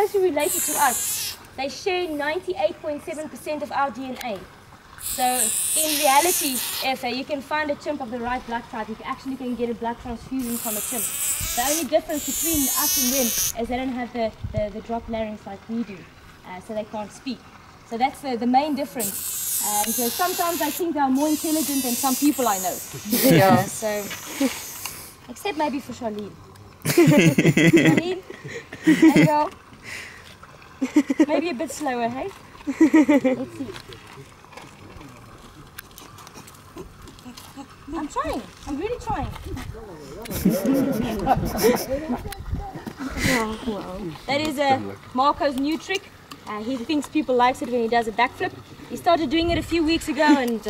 closely related to us. They share 98.7% of our DNA. So in reality, if you can find a chimp of the right blood type, you actually can get a blood transfusion from a chimp. The only difference between us and them is they don't have the drop larynx like we do, so they can't speak. So that's the main difference. So sometimes I think they are more intelligent than some people I know. Yeah. So, except maybe for Charlene. Charlene, there you go. Maybe a bit slower, hey? Let's see. I'm trying. I'm really trying. Wow. That is Marco's new trick. He thinks people likes it when he does a backflip. He started doing it a few weeks ago, and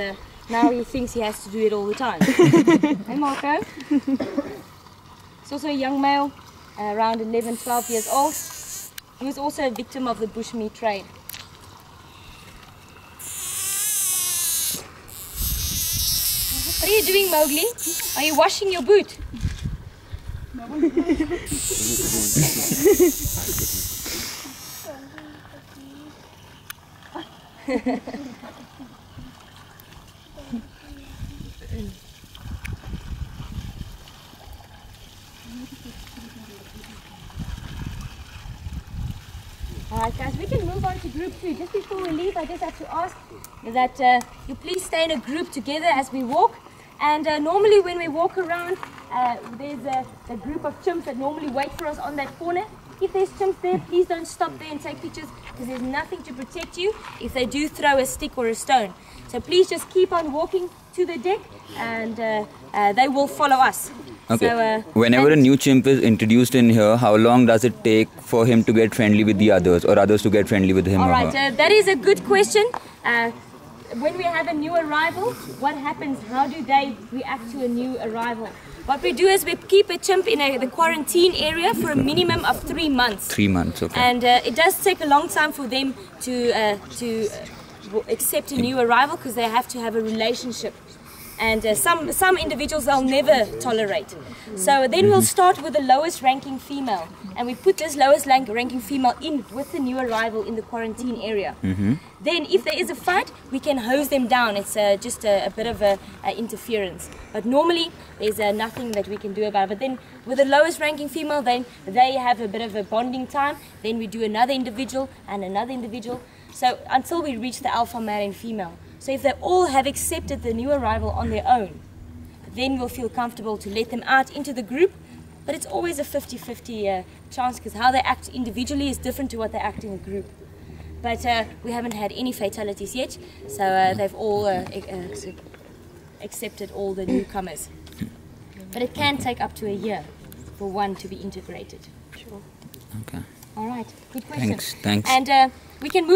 now he thinks he has to do it all the time. Hey Marco. He's also a young male, around 11, 12 years old. He was also a victim of the bushmeat trade. What are you doing, Mowgli? Are you washing your boot? Alright guys, we can move on to group 2. Just before we leave, I just have to ask that you please stay in a group together as we walk. And normally when we walk around, there's a group of chimps that normally wait for us on that corner. If there's chimps there, please don't stop there and take pictures, because there's nothing to protect you if they do throw a stick or a stone. So please just keep on walking to the deck, and they will follow us. Okay. So, whenever a new chimp is introduced in here, how long does it take for him to get friendly with the others, or others to get friendly with him or her? Alright, that is a good question. When we have a new arrival, what happens? How do they react to a new arrival? What we do is we keep a chimp in the quarantine area for a minimum of 3 months. 3 months, okay. And it does take a long time for them to accept a new arrival, because they have to have a relationship. And some individuals they'll never tolerate. So then we'll start with the lowest ranking female, and we put this lowest ranking female in with the new arrival in the quarantine area. Then if there is a fight, we can hose them down. It's just a bit of a interference. But normally there's nothing that we can do about it. But then with the lowest ranking female, then they have a bit of a bonding time. Then we do another individual and another individual. So until we reach the alpha male and female. So if they all have accepted the new arrival on their own, then we'll feel comfortable to let them out into the group. But it's always a 50-50 chance, because how they act individually is different to what they act in a group. But we haven't had any fatalities yet, so they've all accepted all the newcomers. But it can take up to a year for one to be integrated. Okay. All right, good question. Thanks. And we can move